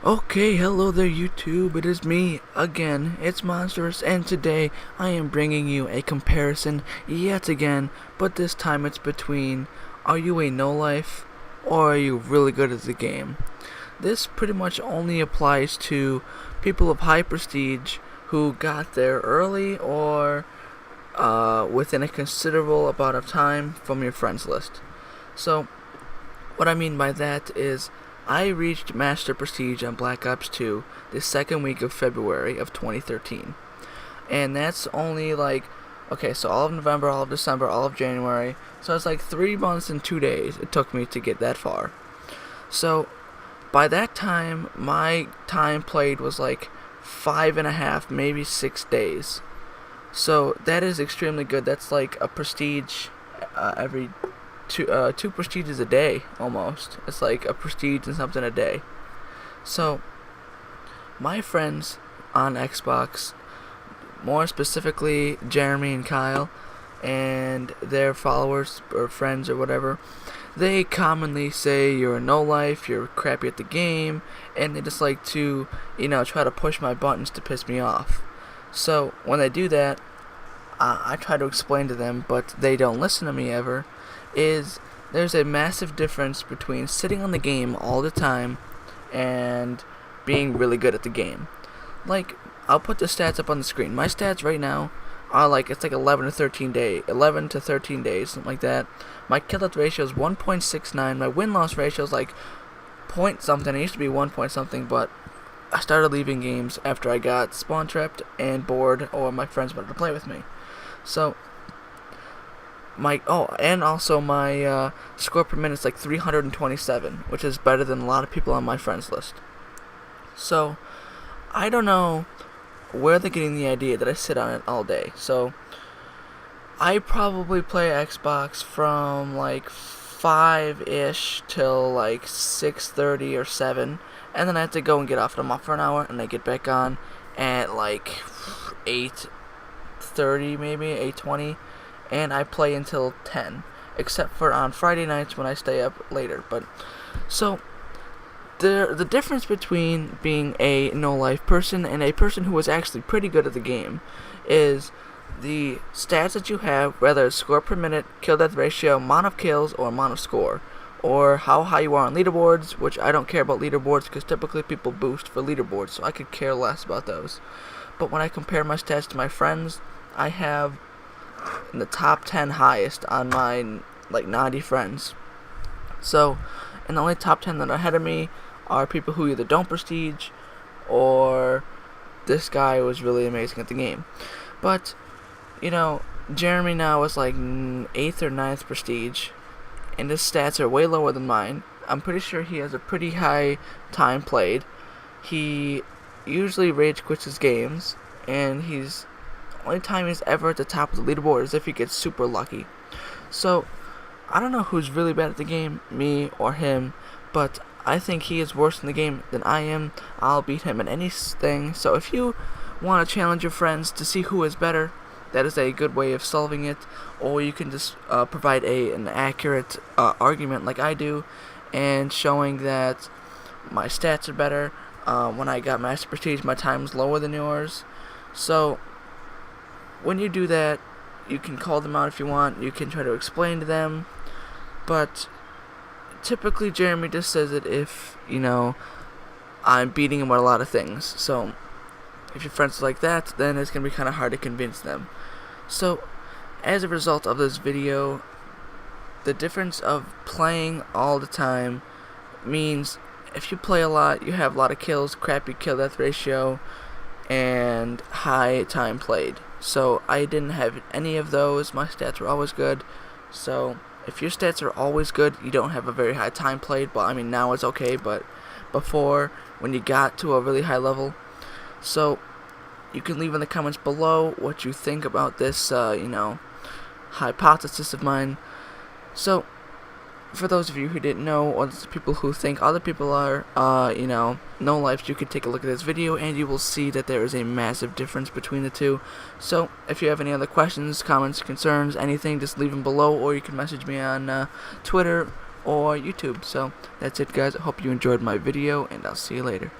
Okay, hello there YouTube, it is me, again, it's Monsters, and today I am bringing you a comparison yet again, but this time it's between, are you a no-life, or are you really good at the game? This pretty much only applies to people of high prestige who got there early or within a considerable amount of time from your friends list. So, what I mean by that is, I reached Master Prestige on Black Ops 2 the second week of February of 2013. And that's only okay, so all of November, all of December, all of January. So it's like 3 months and 2 days it took me to get that far. So by that time, my time played was like 5.5, maybe 6 days. So that is extremely good. That's like a prestige every two prestiges a day almost. It's like a prestige and something a day. So my friends on Xbox, more specifically Jeremy and Kyle, and their followers or friends or whatever, they commonly say you're a no-life, you're crappy at the game, and they just like to, try to push my buttons to piss me off. So when they do that, I try to explain to them, but they don't listen to me ever, there's a massive difference between sitting on the game all the time and being really good at the game. Like, I'll put the stats up on the screen. My stats right now are it's like 11 to 13 days, something like that. My kill death ratio is 1.69. My win-loss ratio is like point something. It used to be 1 point something, but I started leaving games after I got spawn trapped and bored, or my friends wanted to play with me. So my score per minute is like 327, which is better than a lot of people on my friends list. So I don't know where they're getting the idea that I sit on it all day. So I probably play Xbox from like 5-ish till like 6:30 or 7, and then I have to go and get off. I'm off for an hour, and I get back on at like 8:30, maybe 8:20, and I play until 10, except for on Friday nights when I stay up later. But so the difference between being a no-life person and a person who is actually pretty good at the game is the stats that you have, whether it's score per minute, kill death ratio, amount of kills, or amount of score, or how high you are on leaderboards, which I don't care about leaderboards because typically people boost for leaderboards, so I could care less about those. But when I compare my stats to my friends, I have in the top 10 highest on my 90 friends. So, and the only top 10 that are ahead of me are people who either don't prestige or this guy was really amazing at the game. But Jeremy now is like 8th or 9th prestige, and his stats are way lower than mine. I'm pretty sure he has a pretty high time played. He usually rage quits his games, and only time he's ever at the top of the leaderboard is if he gets super lucky. So I don't know who's really bad at the game, me or him, but I think he is worse in the game than I am. I'll beat him in anything. So if you want to challenge your friends to see who is better, that is a good way of solving it. Or you can just provide an accurate argument like I do, and showing that my stats are better. When I got Master Prestige, my time was lower than yours. So when you do that, you can call them out if you want. You can try to explain to them. But typically Jeremy just says it if, I'm beating him at a lot of things. So if your friends are like that, then it's going to be kind of hard to convince them. So as a result of this video, the difference of playing all the time means if you play a lot, you have a lot of kills, crappy kill death ratio, and high time played. So I didn't have any of those. My stats were always good. So if your stats are always good, you don't have a very high time played. But I mean, now it's okay, but before, when you got to a really high level. So you can leave in the comments below what you think about this hypothesis of mine. So for those of you who didn't know, or the people who think other people are, no lives, you can take a look at this video and you will see that there is a massive difference between the two. So if you have any other questions, comments, concerns, anything, just leave them below, or you can message me on Twitter or YouTube. So that's it, guys. I hope you enjoyed my video, and I'll see you later.